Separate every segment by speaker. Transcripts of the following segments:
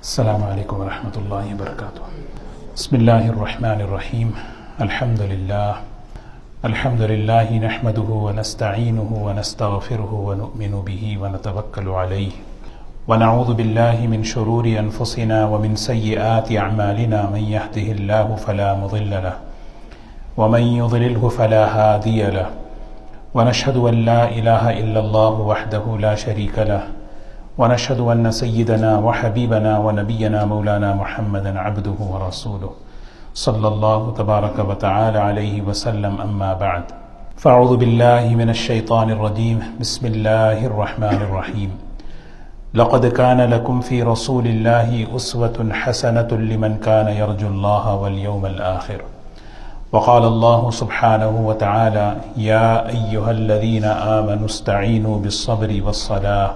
Speaker 1: السلام علیکم ورحمۃ اللہ وبرکاتہ۔ بسم اللہ الرحمن الرحیم۔ الحمد للہ نحمده ونستعینه ونستغفره ونؤمن به ونتوکل علیہ ونعوذ باللہ من شرور انفسنا ومن سیئات اعمالنا، من يهده اللہ فلا مضل له ومن يضلله فلا هادی له ونشهد ان لا الہ الا اللہ وحده لا شریک له ونشهد أن سيدنا وحبيبنا ونبينا مولانا محمدا عبده ورسوله صلى الله تبارك وتعالى عليه وسلم، أما بعد فأعوذ بالله من الشيطان الرجيم، بسم الله الرحمن الرحيم۔ لقد كان لكم في رسول الله أسوة حسنة لمن كان يرجو الله واليوم الآخر، وقال الله سبحانه وتعالى يا أيها الذين آمنوا استعينوا بالصبر والصلاة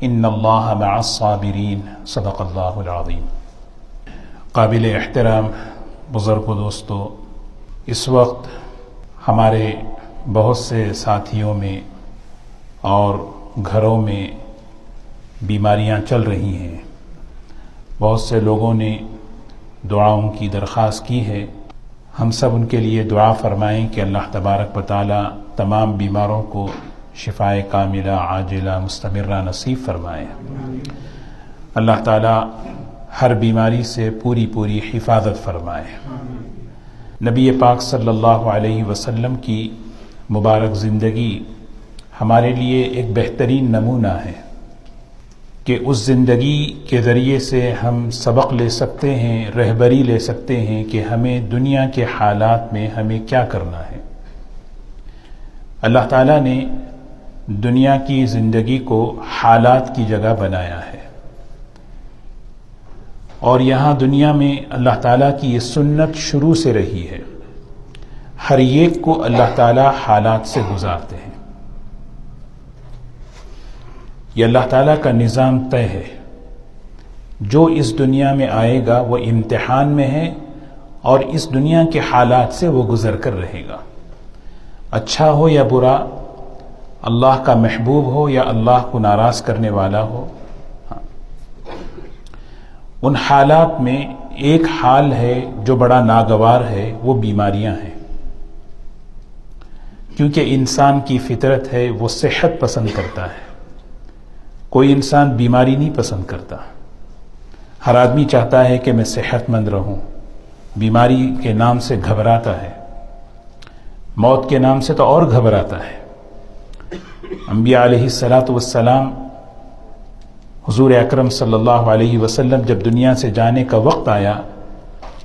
Speaker 1: ان اللہ مع الصابرین، صدق اللہ العظیم۔ قابل احترام بزرگ و دوستو، اس وقت ہمارے بہت سے ساتھیوں میں اور گھروں میں بیماریاں چل رہی ہیں۔ بہت سے لوگوں نے دعاؤں کی درخواست کی ہے۔ ہم سب ان کے لیے دعا فرمائیں کہ اللہ تبارک و تعالی تمام بیماروں کو شفائے کاملہ عاجلہ مستمرہ نصیب فرمائے۔ اللہ تعالی ہر بیماری سے پوری حفاظت فرمائے۔ نبی پاک صلی اللہ علیہ وسلم کی مبارک زندگی ہمارے لیے ایک بہترین نمونہ ہے کہ اس زندگی کے ذریعے سے ہم سبق لے سکتے ہیں، رہبری لے سکتے ہیں کہ ہمیں دنیا کے حالات میں ہمیں کیا کرنا ہے۔ اللہ تعالیٰ نے دنیا کی زندگی کو حالات کی جگہ بنایا ہے، اور یہاں دنیا میں اللہ تعالیٰ کی یہ سنت شروع سے رہی ہے، ہر ایک کو اللہ تعالیٰ حالات سے گزارتے ہیں۔ یہ اللہ تعالیٰ کا نظام طے ہے، جو اس دنیا میں آئے گا وہ امتحان میں ہے، اور اس دنیا کے حالات سے وہ گزر کر رہے گا، اچھا ہو یا برا، اللہ کا محبوب ہو یا اللہ کو ناراض کرنے والا ہو۔ ان حالات میں ایک حال ہے جو بڑا ناگوار ہے، وہ بیماریاں ہیں، کیونکہ انسان کی فطرت ہے وہ صحت پسند کرتا ہے، کوئی انسان بیماری نہیں پسند کرتا۔ ہر آدمی چاہتا ہے کہ میں صحت مند رہوں، بیماری کے نام سے گھبراتا ہے، موت کے نام سے تو اور گھبراتا ہے۔ انبیاء علیہ السلام حضور اکرم صلی اللہ علیہ وسلم جب دنیا سے جانے کا وقت آیا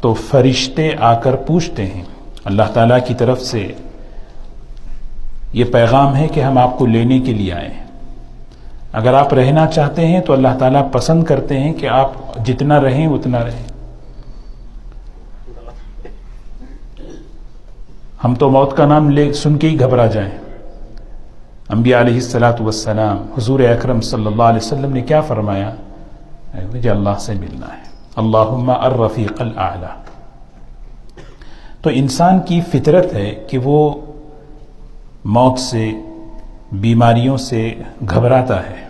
Speaker 1: تو فرشتے آ کر پوچھتے ہیں، اللہ تعالیٰ کی طرف سے یہ پیغام ہے کہ ہم آپ کو لینے کے لیے آئے ہیں، اگر آپ رہنا چاہتے ہیں تو اللہ تعالیٰ پسند کرتے ہیں کہ آپ جتنا رہیں اتنا رہیں۔ ہم تو موت کا نام سن کے ہی گھبرا جائیں۔ انبیاء علیہ السلام حضور اکرم صلی اللہ علیہ وسلم نے کیا فرمایا؟ مجھے اللہ سے ملنا ہے، اللہم الرفیق الاعلی۔ تو انسان کی فطرت ہے کہ وہ موت سے، بیماریوں سے گھبراتا ہے۔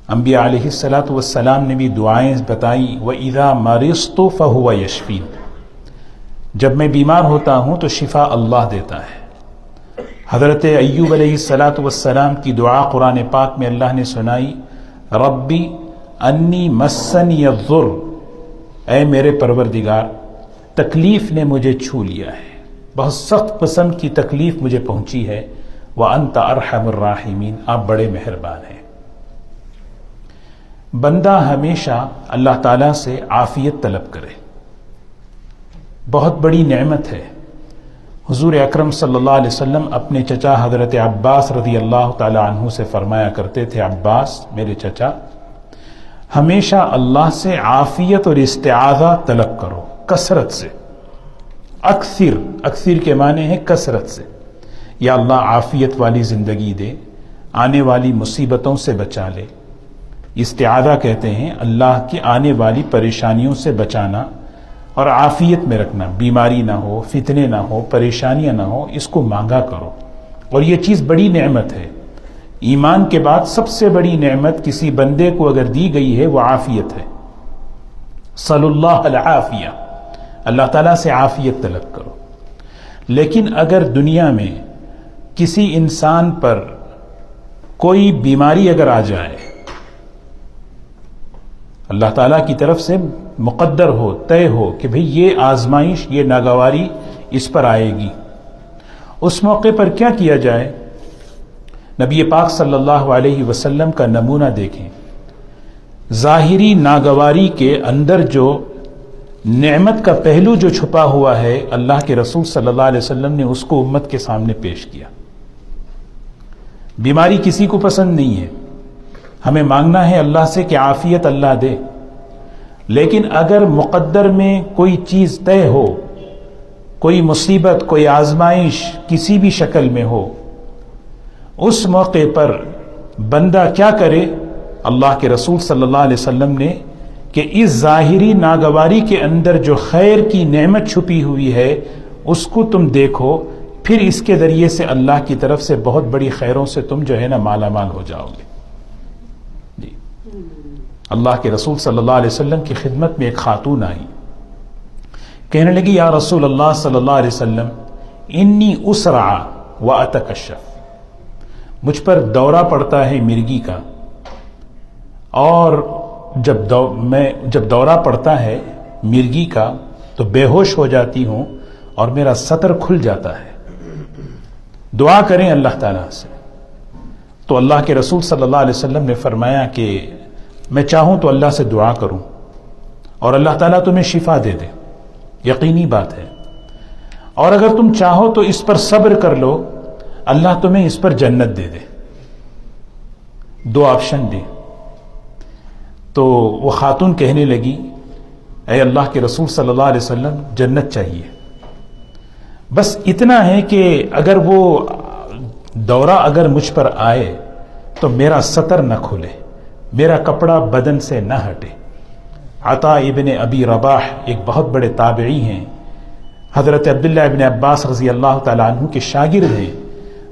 Speaker 1: انبیاء علیہ السلام نے بھی دعائیں بتائیں، وَإِذَا مَرِضْتُ فَهُوَ يَشْفِينِ، جب میں بیمار ہوتا ہوں تو شفا اللہ دیتا ہے۔ حضرت ایوب علیہ السلام کی دعا قرآن پاک میں اللہ نے سنائی، ربی انی مسنی الضر، اے میرے پروردگار تکلیف نے مجھے چھو لیا ہے، بہت سخت قسم کی تکلیف مجھے پہنچی ہے، وانت ارحم الراحمین، آپ بڑے مہربان ہیں۔ بندہ ہمیشہ اللہ تعالیٰ سے عافیت طلب کرے، بہت بڑی نعمت ہے۔ حضور اکرم صلی اللہ علیہ وسلم اپنے چچا حضرت عباس رضی اللہ تعالی عنہ سے فرمایا کرتے تھے، عباس میرے چچا، ہمیشہ اللہ سے عافیت اور استعاذہ طلب کرو، کثرت سے، اکثر کے معنی ہے کثرت سے۔ یا اللہ عافیت والی زندگی دے، آنے والی مصیبتوں سے بچا لے۔ استعاذہ کہتے ہیں اللہ کی آنے والی پریشانیوں سے بچانا اور عافیت میں رکھنا، بیماری نہ ہو، فتنے نہ ہو، پریشانیاں نہ ہو، اس کو مانگا کرو۔ اور یہ چیز بڑی نعمت ہے ایمان کے بعد سب سے بڑی نعمت کسی بندے کو اگر دی گئی ہے وہ عافیت ہے. صلی اللہ العافیہ، اللہ تعالیٰ سے عافیت طلب کرو. لیکن اگر دنیا میں کسی انسان پر کوئی بیماری اگر آ جائے، اللہ تعالیٰ کی طرف سے مقدر ہو، طے ہو کہ بھئی یہ آزمائش، یہ ناگواری اس پر آئے گی، اس موقع پر کیا کیا جائے؟ نبی پاک صلی اللہ علیہ وسلم کا نمونہ دیکھیں. ظاہری ناگواری کے اندر جو نعمت کا پہلو جو چھپا ہوا ہے، اللہ کے رسول صلی اللہ علیہ وسلم نے اس کو امت کے سامنے پیش کیا. بیماری کسی کو پسند نہیں ہے، ہمیں مانگنا ہے اللہ سے کہ عافیت اللہ دے. لیکن اگر مقدر میں کوئی چیز طے ہو، کوئی مصیبت، کوئی آزمائش کسی بھی شکل میں ہو، اس موقع پر بندہ کیا کرے؟ اللہ کے رسول صلی اللہ علیہ وسلم نے کہ اس ظاہری ناگواری کے اندر جو خیر کی نعمت چھپی ہوئی ہے اس کو تم دیکھو، پھر اس کے ذریعے سے اللہ کی طرف سے بہت بڑی خیروں سے تم جو ہے نا مالا مال ہو جاؤ گے. جی، اللہ کے رسول صلی اللہ علیہ وسلم کی خدمت میں ایک خاتون آئی، کہنے لگی یا رسول اللہ صلی اللہ علیہ وسلم انی اسرع واتکشف، مجھ پر دورہ پڑتا ہے مرگی کا، اور جب دورہ پڑتا ہے مرگی کا تو بے ہوش ہو جاتی ہوں اور میرا سطر کھل جاتا ہے، دعا کریں اللہ تعالیٰ سے. تو اللہ کے رسول صلی اللہ علیہ وسلم نے فرمایا کہ میں چاہوں تو اللہ سے دعا کروں اور اللہ تعالیٰ تمہیں شفا دے دے، یقینی بات ہے. اور اگر تم چاہو تو اس پر صبر کر لو، اللہ تمہیں اس پر جنت دے دے. دو آپشن دے. تو وہ خاتون کہنے لگی اے اللہ کے رسول صلی اللہ علیہ وسلم جنت چاہیے، بس اتنا ہے کہ اگر وہ دورہ اگر مجھ پر آئے تو میرا سطر نہ کھلے، میرا کپڑا بدن سے نہ ہٹے. عطا ابن ابی رباح ایک بہت بڑے تابعی ہیں، حضرت عبداللہ ابن عباس رضی اللہ تعالیٰ عنہ کے شاگرد ہیں.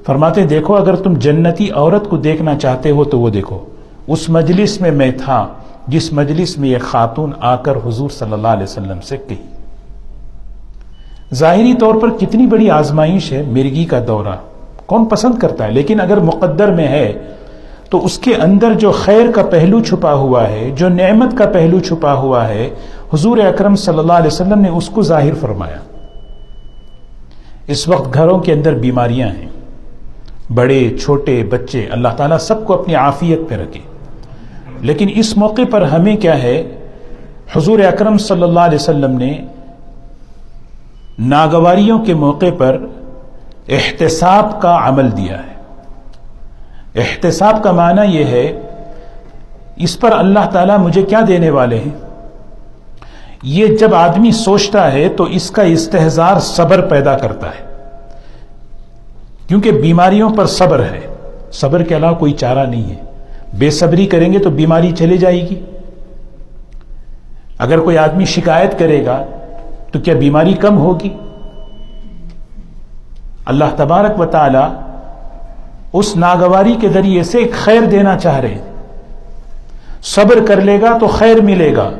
Speaker 1: فرماتے ہیں دیکھو اگر تم جنتی عورت کو دیکھنا چاہتے ہو تو وہ دیکھو. اس مجلس میں میں تھا جس مجلس میں ایک خاتون آ کر حضور صلی اللہ علیہ وسلم سے کہی. ظاہری طور پر کتنی بڑی آزمائش ہے مرگی کا دورہ، کون پسند کرتا ہے؟ لیکن اگر مقدر میں ہے تو اس کے اندر جو خیر کا پہلو چھپا ہوا ہے، جو نعمت کا پہلو چھپا ہوا ہے، حضور اکرم صلی اللہ علیہ وسلم نے اس کو ظاہر فرمایا. اس وقت گھروں کے اندر بیماریاں ہیں، بڑے چھوٹے بچے، اللہ تعالیٰ سب کو اپنی عافیت پہ رکھے. لیکن اس موقع پر ہمیں کیا ہے، حضور اکرم صلی اللہ علیہ وسلم نے ناگواریوں کے موقع پر احتساب کا عمل دیا ہے. احتساب کا معنی یہ ہے اس پر اللہ تعالیٰ مجھے کیا دینے والے ہیں. یہ جب آدمی سوچتا ہے تو اس کا استحضار صبر پیدا کرتا ہے، کیونکہ بیماریوں پر صبر ہے، صبر کے علاوہ کوئی چارہ نہیں ہے. بے صبری کریں گے تو بیماری چلے جائے گی. اگر کوئی آدمی شکایت کرے گا تو کیا بیماری کم ہوگی؟ اللہ تبارک و تعالی اس ناگواری کے ذریعے سے ایک خیر دینا چاہ رہے ہیں. صبر کر لے گا تو خیر ملے گا،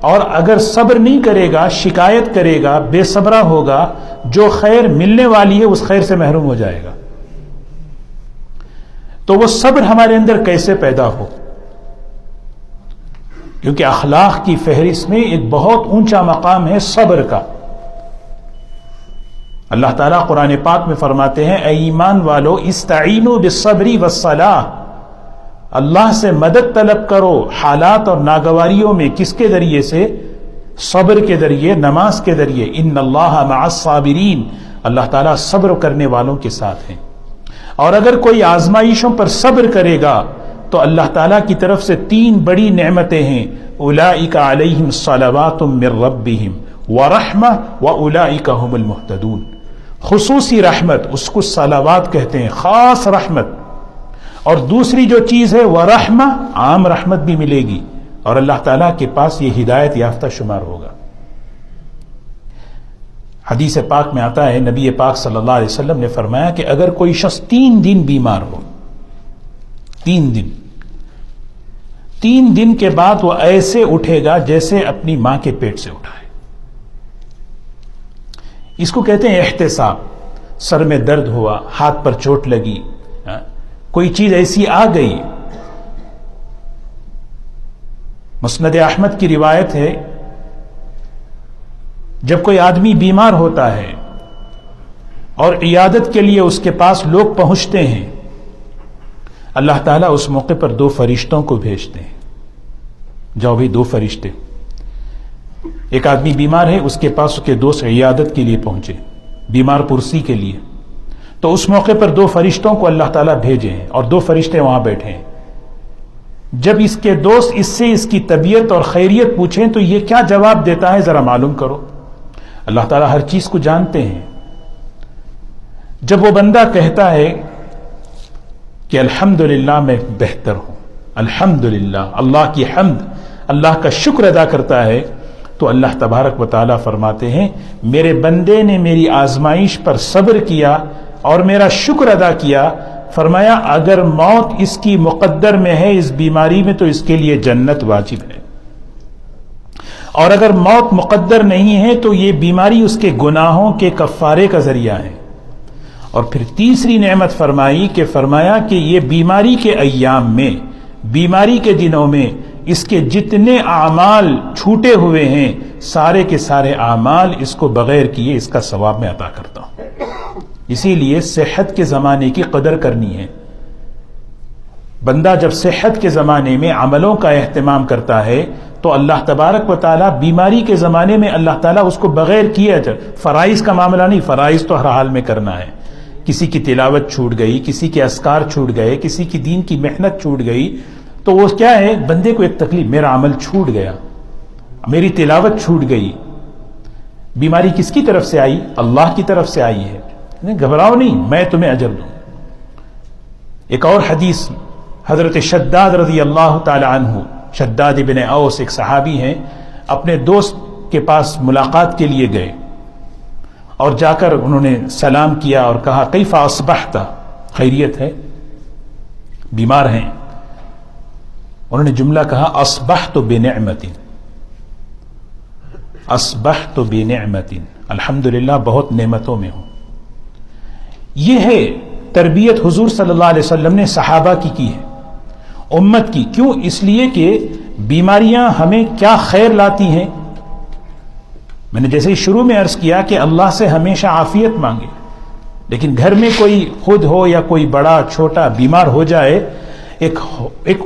Speaker 1: اور اگر صبر نہیں کرے گا، شکایت کرے گا، بے صبرا ہوگا، جو خیر ملنے والی ہے اس خیر سے محروم ہو جائے گا. تو وہ صبر ہمارے اندر کیسے پیدا ہو؟ کیونکہ اخلاق کی فہرست میں ایک بہت اونچا مقام ہے صبر کا. اللہ تعالیٰ قرآن پاک میں فرماتے ہیں اے ایمان والو استعینوا بالصبر والصلاۃ، اللہ سے مدد طلب کرو حالات اور ناگواریوں میں. کس کے ذریعے سے؟ صبر کے ذریعے، نماز کے ذریعے. ان اللہ مع الصابرین، اللہ تعالیٰ صبر کرنے والوں کے ساتھ ہیں. اور اگر کوئی آزمائشوں پر صبر کرے گا تو اللہ تعالیٰ کی طرف سے 3 بڑی نعمتیں ہیں. اولئک علیہم صلوات من ربہم ورحمہ واولئک هم المہتدون. خصوصی رحمت، اس کو صلوات کہتے ہیں، خاص رحمت. اور دوسری جو چیز ہے ورحمہ، عام رحمت بھی ملے گی، اور اللہ تعالیٰ کے پاس یہ ہدایت یافتہ شمار ہوگا. حدیث پاک میں آتا ہے نبی پاک صلی اللہ علیہ وسلم نے فرمایا کہ اگر کوئی شخص 3 دن بیمار ہو، 3 دن کے بعد وہ ایسے اٹھے گا جیسے اپنی ماں کے پیٹ سے اٹھا ہے. اس کو کہتے ہیں احتساب. سر میں درد ہوا، ہاتھ پر چوٹ لگی، کوئی چیز ایسی آ گئی. مسند احمد کی روایت ہے، جب کوئی آدمی بیمار ہوتا ہے اور عیادت کے لیے اس کے پاس لوگ پہنچتے ہیں، اللہ تعالیٰ اس موقع پر 2 فرشتوں کو بھیجتے ہیں. جاؤ بھائی 2 فرشتے. ایک آدمی بیمار ہے، اس کے پاس اس کے دوست عیادت کے لیے پہنچے، بیمار پرسی کے لیے، تو اس موقع پر 2 فرشتوں کو اللہ تعالیٰ بھیجے ہیں اور 2 فرشتے وہاں بیٹھے ہیں. جب اس کے دوست اس سے اس کی طبیعت اور خیریت پوچھیں تو یہ کیا جواب دیتا ہے ذرا معلوم کرو. اللہ تعالیٰ ہر چیز کو جانتے ہیں. جب وہ بندہ کہتا ہے کہ الحمدللہ میں بہتر ہوں، الحمدللہ، اللہ کی حمد، اللہ کا شکر ادا کرتا ہے، تو اللہ تبارک و تعالیٰ فرماتے ہیں میرے بندے نے میری آزمائش پر صبر کیا اور میرا شکر ادا کیا. فرمایا اگر موت اس کی مقدر میں ہے اس بیماری میں تو اس کے لیے جنت واجب ہے، اور اگر موت مقدر نہیں ہے تو یہ بیماری اس کے گناہوں کے کفارے کا ذریعہ ہے. اور پھر تیسری نعمت فرمائی کہ فرمایا کہ یہ بیماری کے ایام میں، بیماری کے دنوں میں اس کے جتنے اعمال چھوٹے ہوئے ہیں سارے کے سارے اعمال اس کو بغیر کیے اس کا ثواب میں عطا کرتا ہوں. اسی لیے صحت کے زمانے کی قدر کرنی ہے. بندہ جب صحت کے زمانے میں عملوں کا اہتمام کرتا ہے تو اللہ تبارک و تعالیٰ بیماری کے زمانے میں اللہ تعالیٰ اس کو بغیر کیے فرائض کا معاملہ نہیں، فرائض تو ہر حال میں کرنا ہے. کسی کی تلاوت چھوٹ گئی، کسی کے اذکار چھوٹ گئے، کسی کی دین کی محنت چھوٹ گئی تو وہ کیا ہے، بندے کو ایک تکلیف، میرا عمل چھوٹ گیا، میری تلاوت چھوٹ گئی. بیماری کس کی طرف سے آئی؟ اللہ کی طرف سے آئی ہے. گھبراؤ نہیں، میں تمہیں اجر دوں. ایک اور حدیث حضرت شداد رضی اللہ تعالی عنہ، شداد بن اوس ایک صحابی ہیں، اپنے دوست کے پاس ملاقات کے لیے گئے اور جا کر انہوں نے سلام کیا اور کہا کیف اصبحت، خیریت ہے؟ بیمار ہیں. انہوں نے جملہ کہا اصبحت بنعمت، اصبحت بنعمت، الحمدللہ بہت نعمتوں میں ہوں. یہ ہے تربیت حضور صلی اللہ علیہ وسلم نے صحابہ کی ہے، امت کی. کیوں؟ اس لیے کہ بیماریاں ہمیں کیا خیر لاتی ہیں. میں نے جیسے ہی شروع میں عرض کیا کہ اللہ سے ہمیشہ عافیت مانگے، لیکن گھر میں کوئی خود ہو یا کوئی بڑا چھوٹا بیمار ہو جائے، ایک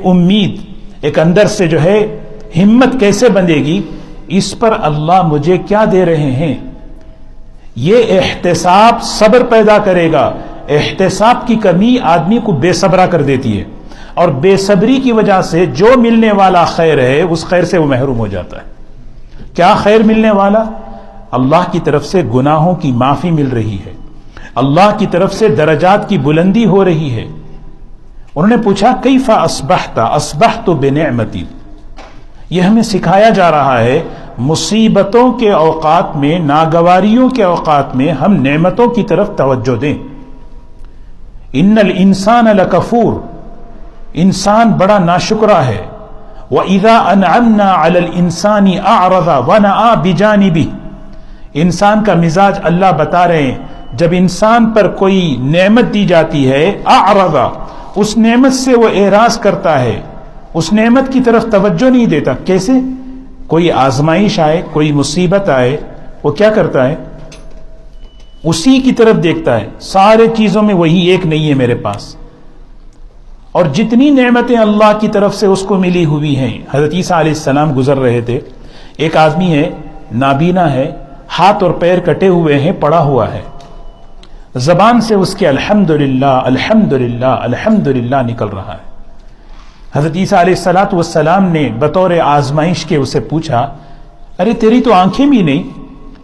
Speaker 1: امید، ایک اندر سے جو ہے ہمت کیسے بندے گی، اس پر اللہ مجھے کیا دے رہے ہیں. یہ احتساب صبر پیدا کرے گا. احتساب کی کمی آدمی کو بے صبرا کر دیتی ہے، اور بے صبری کی وجہ سے جو ملنے والا خیر ہے اس خیر سے وہ محروم ہو جاتا ہے. کیا خیر ملنے والا؟ اللہ کی طرف سے گناہوں کی معافی مل رہی ہے، اللہ کی طرف سے درجات کی بلندی ہو رہی ہے. انہوں نے پوچھا کیف اصبحت، اصبحت بنعمتی. یہ ہمیں سکھایا جا رہا ہے مصیبتوں کے اوقات میں، ناگواریوں کے اوقات میں ہم نعمتوں کی طرف توجہ دیں. ان الانسان لکفور، انسان بڑا ناشکرا ہے. وَإِذَا أَنْعَمْنَا عَلَى الْإِنسَانِ أَعْرَضَ وَنَأَى بِجَانِبِهِ. انسان کا مزاج اللہ بتا رہے ہیں، جب انسان پر کوئی نعمت دی جاتی ہے، اعرض، اس نعمت سے وہ اعراض کرتا ہے، اس نعمت کی طرف توجہ نہیں دیتا. کیسے؟ کوئی آزمائش آئے، کوئی مصیبت آئے، وہ کیا کرتا ہے؟ اسی کی طرف دیکھتا ہے. سارے چیزوں میں وہی ایک نہیں ہے میرے پاس. اور جتنی نعمتیں اللہ کی طرف سے اس کو ملی ہوئی ہیں. حضرت عیسیٰ علیہ السلام گزر رہے تھے، ایک آدمی ہے، نابینا ہے، ہاتھ اور پیر کٹے ہوئے ہیں، پڑا ہوا ہے، زبان سے اس کے الحمدللہ الحمدللہ الحمدللہ نکل رہا ہے. حضرت عیسیٰ علیہ السلام نے بطور آزمائش کے اسے پوچھا ارے تیری تو آنکھیں بھی نہیں،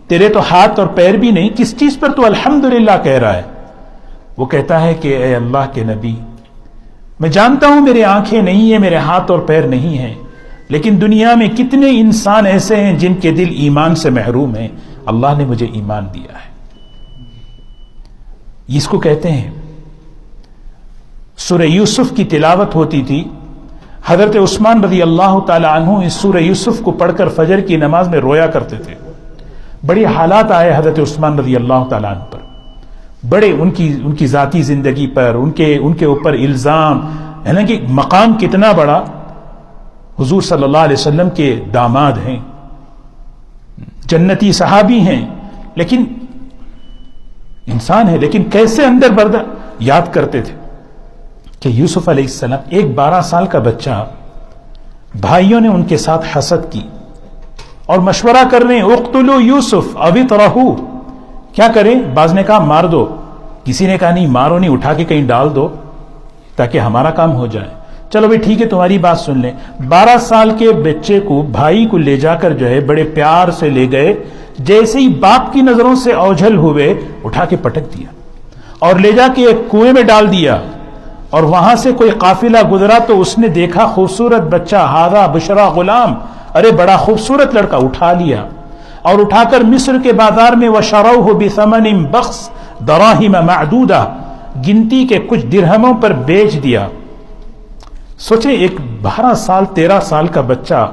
Speaker 1: تیرے تو ہاتھ اور پیر بھی نہیں، کس چیز پر تو الحمدللہ کہہ رہا ہے؟ وہ کہتا ہے کہ اے اللہ کے نبی، میں جانتا ہوں میرے آنکھیں نہیں ہیں، میرے ہاتھ اور پیر نہیں ہیں، لیکن دنیا میں کتنے انسان ایسے ہیں جن کے دل ایمان سے محروم ہیں، اللہ نے مجھے ایمان دیا ہے. اس کو کہتے ہیں سورہ یوسف کی تلاوت ہوتی تھی. حضرت عثمان رضی اللہ تعالی عنہ اس سورہ یوسف کو پڑھ کر فجر کی نماز میں رویا کرتے تھے. بڑے حالات آئے حضرت عثمان رضی اللہ تعالی عنہ پر، بڑے ان کی ذاتی زندگی پر ان کے اوپر الزام، حالانکہ مقام کتنا بڑا، حضور صلی اللہ علیہ وسلم کے داماد ہیں، جنتی صحابی ہیں، لیکن انسان ہے. لیکن کیسے اندر بردہ یاد کرتے تھے کہ یوسف علیہ السلام، ایک 12 سال کا بچہ، بھائیوں نے ان کے ساتھ حسد کی اور مشورہ کر رہے ہیں اقتلوا یوسف او اطرحوا، کیا کریں؟ بعض نے کہا مار دو، کسی نے کہا نہیں مارو نہیں، اٹھا کے کہیں ڈال دو تاکہ ہمارا کام ہو جائے. چلو بھائی ٹھیک ہے، تمہاری بات سن لیں. 12 سال کے بچے کو، بھائی کو لے جا کر جو ہے بڑے پیار سے لے گئے. جیسے ہی باپ کی نظروں سے اوجھل ہوئے، اٹھا کے پٹک دیا اور لے جا کے ایک کنویں میں ڈال دیا. اور وہاں سے کوئی قافلہ گزرا تو اس نے دیکھا خوبصورت بچہ، ہاذا بشرا غلام، ارے بڑا خوبصورت لڑکا، اٹھا لیا اور اٹھا کر مصر کے بازار میں وشروہ بثمن بخس دراہم معدودہ، گنتی کے کچھ درہموں پر بیچ دیا. سوچیں ایک 12 سال 13 سال کا بچہ،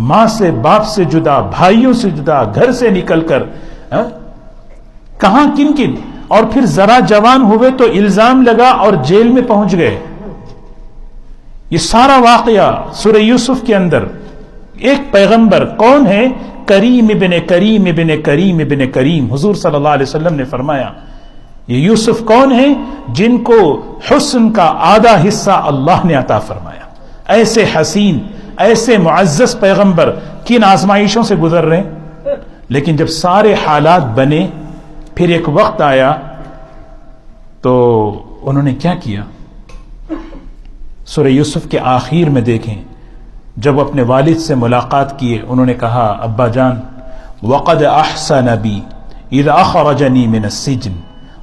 Speaker 1: ماں سے باپ سے جدا، بھائیوں سے جدا، گھر سے نکل کر کہاں کن اور پھر ذرا جوان ہوئے تو الزام لگا اور جیل میں پہنچ گئے. یہ سارا واقعہ سورہ یوسف کے اندر. ایک پیغمبر کون ہے؟ کریم ابن کریم ابن کریم ابن کریم. حضور صلی اللہ علیہ وسلم نے فرمایا یہ یوسف کون ہیں؟ جن کو حسن کا آدھا حصہ اللہ نے عطا فرمایا. ایسے حسین، ایسے معزز پیغمبر کن آزمائشوں سے گزر رہے ہیں. لیکن جب سارے حالات بنے، پھر ایک وقت آیا تو انہوں نے کیا کیا؟ سورہ یوسف کے آخر میں دیکھیں، جب اپنے والد سے ملاقات کیے، انہوں نے کہا ابا جان وقد احسن بی اذ اخرجنی من السجن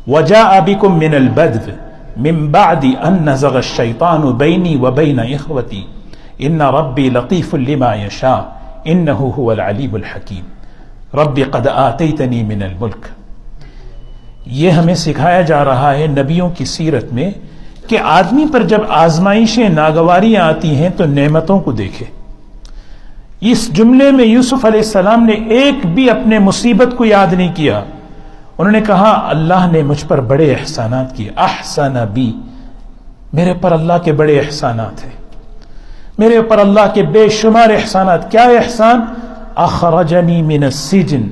Speaker 1: وجاء بكم من البدو من بعد ان نزغ الشیطان بینی وبین اخوتی ان ربی لطیف لما یشاء انه هو العلیم الحکیم. رب قد آتیتنی من الملک. یہ ہمیں سکھایا جا رہا ہے نبیوں کی سیرت میں کہ آدمی پر جب آزمائشیں ناگواریاں آتی ہیں تو نعمتوں کو دیکھے. اس جملے میں یوسف علیہ السلام نے ایک بھی اپنے مصیبت کو یاد نہیں کیا. انہوں نے کہا اللہ نے مجھ پر بڑے احسانات کیے. احسن بی، میرے پر اللہ کے بڑے احسانات ہیں، میرے اوپر اللہ کے بے شمار احسانات. کیا احسان؟ اخرجنی من السجن،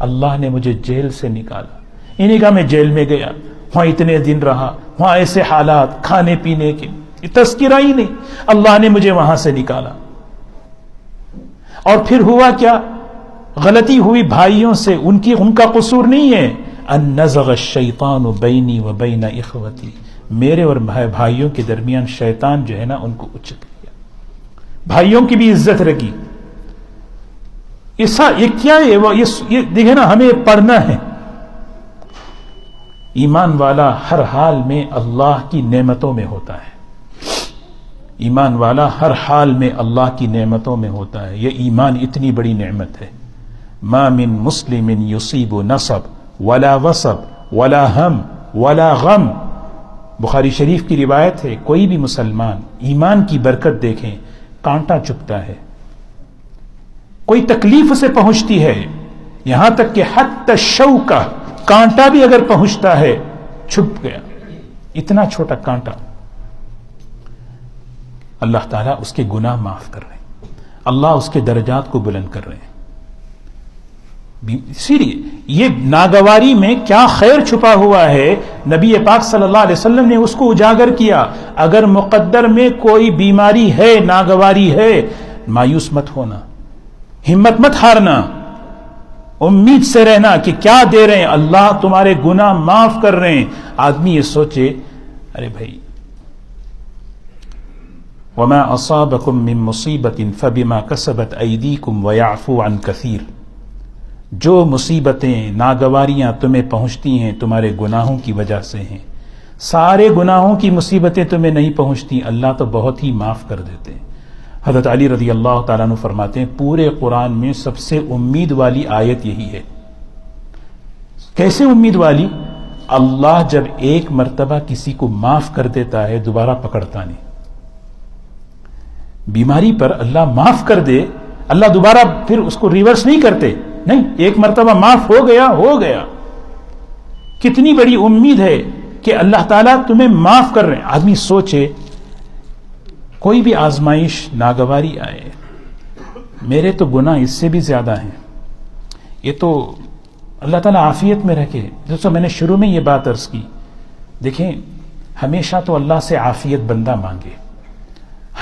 Speaker 1: اللہ نے مجھے جیل سے نکالا. انہیں کہا میں جیل میں گیا، وہاں اتنے دن رہا، وہاں ایسے حالات، کھانے پینے کے تذکرہ ہی نہیں، اللہ نے مجھے وہاں سے نکالا. اور پھر ہوا کیا؟ غلطی ہوئی بھائیوں سے، ان کا قصور نہیں ہے. ان نزغ الشیطان بینی و بین اخوتی، میرے اور بھائیوں کے درمیان شیطان جو ہے نا ان کو اچک لیا، بھائیوں کی بھی عزت رکھی. یہ کیا ہے؟ یہ دیکھیں نا، ہمیں پڑھنا ہے. ایمان والا ہر حال میں اللہ کی نعمتوں میں ہوتا ہے. ایمان والا ہر حال میں اللہ کی نعمتوں میں ہوتا ہے. یہ ایمان اتنی بڑی نعمت ہے. ما من مسلم یصیب نصب ولا وصب ولا ہم ولا غم. بخاری شریف کی روایت ہے، کوئی بھی مسلمان ایمان کی برکت دیکھیں، کانٹا چبھتا ہے، کوئی تکلیف اسے پہنچتی ہے، یہاں تک کہ حتی الشوکہ، کانٹا بھی اگر پہنچتا ہے، چھپ گیا. اتنا چھوٹا کانٹا، اللہ تعالیٰ اس کے گناہ معاف کر رہے ہیں، اللہ اس کے درجات کو بلند کر رہے ہیں. اسی لیے یہ ناگواری میں کیا خیر چھپا ہوا ہے، نبی پاک صلی اللہ علیہ وسلم نے اس کو اجاگر کیا. اگر مقدر میں کوئی بیماری ہے، ناگواری ہے، مایوس مت ہونا، ہمت مت ہارنا، امید سے رہنا کہ کیا دے رہے ہیں، اللہ تمہارے گناہ معاف کر رہے ہیں. آدمی یہ سوچے ارے بھائی وما اصابکم من مصیبت فبما کسبت ایدیکم ویعفو عن کثیر. جو مصیبتیں ناگواریاں تمہیں پہنچتی ہیں تمہارے گناہوں کی وجہ سے ہیں. سارے گناہوں کی مصیبتیں تمہیں نہیں پہنچتی، اللہ تو بہت ہی معاف کر دیتے ہیں. حضرت علی رضی اللہ تعالیٰ عنہ فرماتے ہیں پورے قرآن میں سب سے امید والی آیت یہی ہے. کیسے امید والی؟ اللہ جب ایک مرتبہ کسی کو معاف کر دیتا ہے دوبارہ پکڑتا نہیں. بیماری پر اللہ معاف کر دے، اللہ دوبارہ پھر اس کو ریورس نہیں کرتے، نہیں، ایک مرتبہ معاف ہو گیا ہو گیا. کتنی بڑی امید ہے کہ اللہ تعالیٰ تمہیں معاف کر رہے ہیں. آدمی سوچے کوئی بھی آزمائش ناگواری آئے، میرے تو گناہ اس سے بھی زیادہ ہیں، یہ تو اللہ تعالیٰ عافیت میں رکھے. دوستو میں نے شروع میں یہ بات عرض کی، دیکھیں ہمیشہ تو اللہ سے عافیت بندہ مانگے،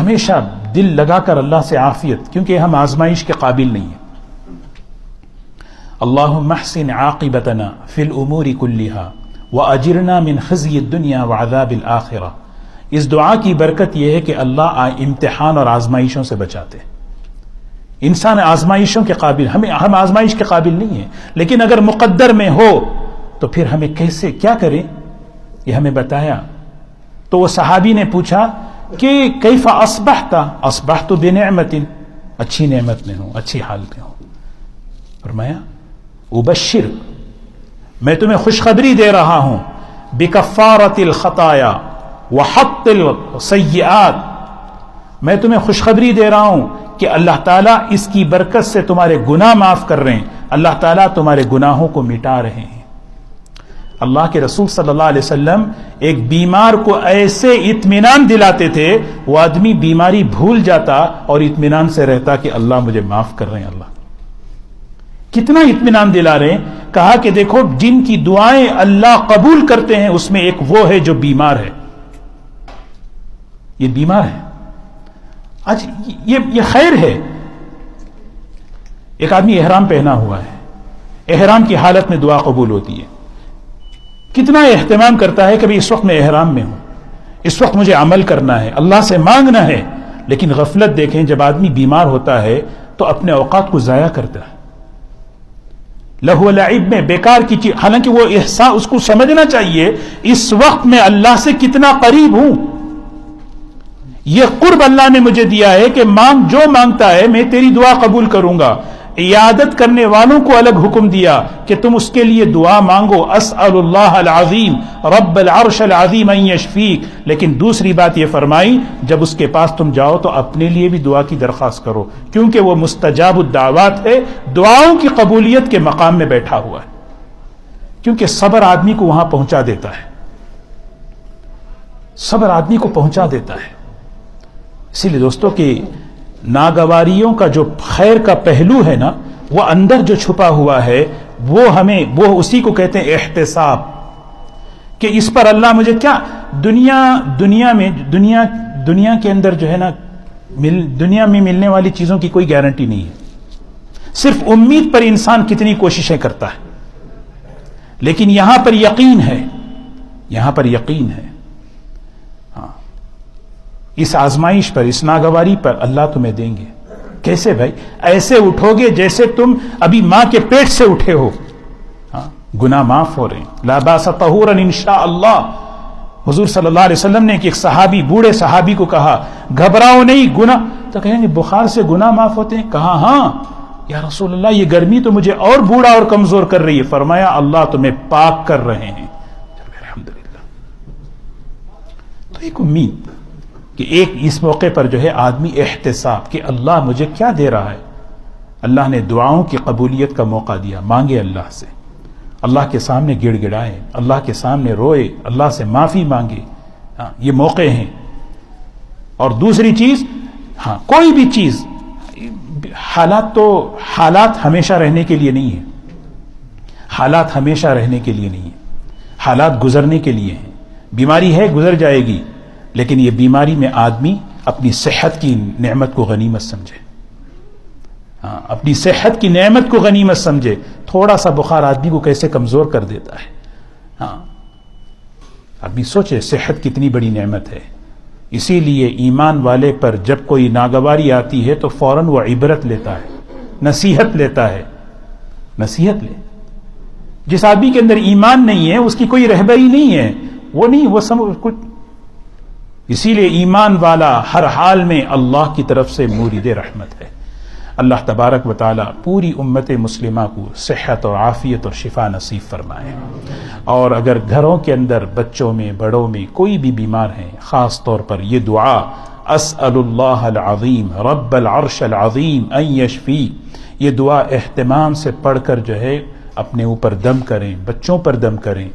Speaker 1: ہمیشہ دل لگا کر اللہ سے عافیت، کیونکہ ہم آزمائش کے قابل نہیں ہیں. اللہم احسن عاقبتنا فی الامور کلہا واجرنا من خزی الدنیا وعذاب الآخرہ. اس دعا کی برکت یہ ہے کہ اللہ امتحان اور آزمائشوں سے بچاتے. انسان آزمائشوں کے قابل، ہم آزمائش کے قابل نہیں ہیں، لیکن اگر مقدر میں ہو تو پھر ہمیں کیسے کیا کریں یہ ہمیں بتایا. تو وہ صحابی نے پوچھا کہ کیف اصبحت؟ اصبحت بنعمت، اچھی نعمت میں ہوں، اچھی حال میں ہوں. فرمایا ابشر، میں تمہیں خوشخبری دے رہا ہوں، بکفارت الخطایا وحط السیئات، میں تمہیں خوشخبری دے رہا ہوں کہ اللہ تعالیٰ اس کی برکت سے تمہارے گناہ معاف کر رہے ہیں، اللہ تعالیٰ تمہارے گناہوں کو مٹا رہے ہیں. اللہ کے رسول صلی اللہ علیہ وسلم ایک بیمار کو ایسے اطمینان دلاتے تھے، وہ آدمی بیماری بھول جاتا اور اطمینان سے رہتا کہ اللہ مجھے معاف کر رہے ہیں. اللہ کتنا اطمینان دلا رہے ہیں. کہا کہ دیکھو جن کی دعائیں اللہ قبول کرتے ہیں اس میں ایک وہ ہے جو بیمار ہے، یہ بیمار ہے. آج یہ خیر ہے. ایک آدمی احرام پہنا ہوا ہے، احرام کی حالت میں دعا قبول ہوتی ہے، کتنا اہتمام کرتا ہے کہ بھی اس وقت میں احرام میں ہوں، اس وقت مجھے عمل کرنا ہے، اللہ سے مانگنا ہے. لیکن غفلت دیکھیں، جب آدمی بیمار ہوتا ہے تو اپنے اوقات کو ضائع کرتا ہے، لہو لعب میں بیکار کی چیز. حالانکہ وہ احساس اس کو سمجھنا چاہیے اس وقت میں اللہ سے کتنا قریب ہوں. یہ قرب اللہ نے مجھے دیا ہے کہ مانگ، جو مانگتا ہے میں تیری دعا قبول کروں گا. عیادت کرنے والوں کو الگ حکم دیا کہ تم اس کے لیے دعا مانگو، اسأل اللہ العظیم رب العرش العظیم ان یشفیک. لیکن دوسری بات یہ فرمائی جب اس کے پاس تم جاؤ تو اپنے لیے بھی دعا کی درخواست کرو، کیونکہ وہ مستجاب الدعوات ہے، دعاؤں کی قبولیت کے مقام میں بیٹھا ہوا ہے. کیونکہ صبر آدمی کو وہاں پہنچا دیتا ہے، صبر آدمی کو پہنچا دیتا ہے. اسی لیے دوستو کہ ناگواریوں کا جو خیر کا پہلو ہے نا، وہ اندر جو چھپا ہوا ہے، وہ اسی کو کہتے ہیں احتساب، کہ اس پر اللہ مجھے کیا دنیا کے اندر جو ہے نا، دنیا میں ملنے والی چیزوں کی کوئی گارنٹی نہیں ہے. صرف امید پر انسان کتنی کوششیں کرتا ہے، لیکن یہاں پر یقین ہے، یہاں پر یقین ہے. اس آزمائش پر، اس ناگواری پر اللہ تمہیں دیں گے. کیسے بھائی؟ ایسے اٹھو گے جیسے تم ابھی ماں کے پیٹ سے اٹھے ہو. گناہ معاف ہو رہے ہیں. لا باس طہورا انشاء اللہ. حضور صلی اللہ علیہ وسلم نے ایک صحابی، بوڑھے صحابی کو کہا گھبراؤ نہیں، گناہ تو کہیں گے بخار سے گناہ معاف ہوتے ہیں؟ کہا ہاں یا رسول اللہ، یہ گرمی تو مجھے اور بوڑھا اور کمزور کر رہی ہے. فرمایا اللہ تمہیں پاک کر رہے ہیں. الحمدللہ. تو ایک امید کہ ایک اس موقع پر جو ہے آدمی احتساب کہ اللہ مجھے کیا دے رہا ہے. اللہ نے دعاؤں کی قبولیت کا موقع دیا. مانگے اللہ سے، اللہ کے سامنے گڑ گڑائے، اللہ کے سامنے روئے، اللہ سے معافی مانگے. یہ موقع ہیں. اور دوسری چیز، کوئی بھی چیز، حالات ہمیشہ رہنے کے لیے نہیں ہیں. حالات ہمیشہ رہنے کے لیے نہیں ہیں، حالات گزرنے کے لیے ہیں. بیماری ہے، گزر جائے گی، لیکن یہ بیماری میں آدمی اپنی صحت کی نعمت کو غنیمت سمجھے. اپنی صحت کی نعمت کو غنیمت سمجھے. تھوڑا سا بخار آدمی کو کیسے کمزور کر دیتا ہے. آدمی سوچے صحت کتنی بڑی نعمت ہے. اسی لیے ایمان والے پر جب کوئی ناگواری آتی ہے تو فوراً وہ عبرت لیتا ہے، نصیحت لیتا ہے. نصیحت لے. جس آدمی کے اندر ایمان نہیں ہے اس کی کوئی رہبری نہیں ہے، وہ نہیں، وہ کچھ. اسی لیے ایمان والا ہر حال میں اللہ کی طرف سے مورد رحمت ہے. اللہ تبارک و تعالی پوری امت مسلمہ کو صحت اور عافیت اور شفا نصیب فرمائے. اور اگر گھروں کے اندر بچوں میں بڑوں میں کوئی بھی بیمار ہیں، خاص طور پر یہ دعا اسأل اللہ العظیم رب العرش العظیم ان یشفی، یہ دعا اہتمام سے پڑھ کر جو ہے اپنے اوپر دم کریں، بچوں پر دم کریں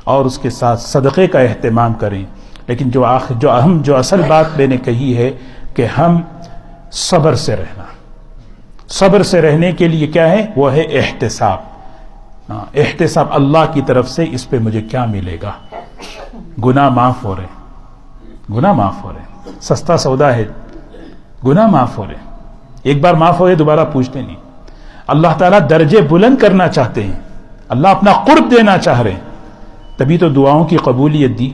Speaker 1: اور اس کے ساتھ صدقے کا اہتمام کریں. لیکن جو اصل بات میں نے کہی ہے کہ ہم صبر سے رہنا، صبر سے رہنے کے لیے کیا ہے؟ وہ ہے احتساب. احتساب اللہ کی طرف سے اس پہ مجھے کیا ملے گا. گناہ معاف ہو رہے، گناہ معاف ہو رہے، سستا سودا ہے، گناہ معاف ہو رہے، ایک بار معاف ہو گئے دوبارہ پوچھتے نہیں. اللہ تعالیٰ درجے بلند کرنا چاہتے ہیں، اللہ اپنا قرب دینا چاہ رہے ہیں، تبھی تو دعاؤں کی قبولیت دی.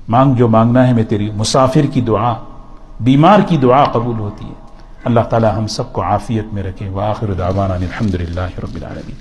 Speaker 1: مانگ جو مانگنا ہے میں تیری، مسافر کی دعا، بیمار کی دعا قبول ہوتی ہے. اللہ تعالیٰ ہم سب کو عافیت میں رکھے. وآخر دعوانا الحمدللہ رب العالمین.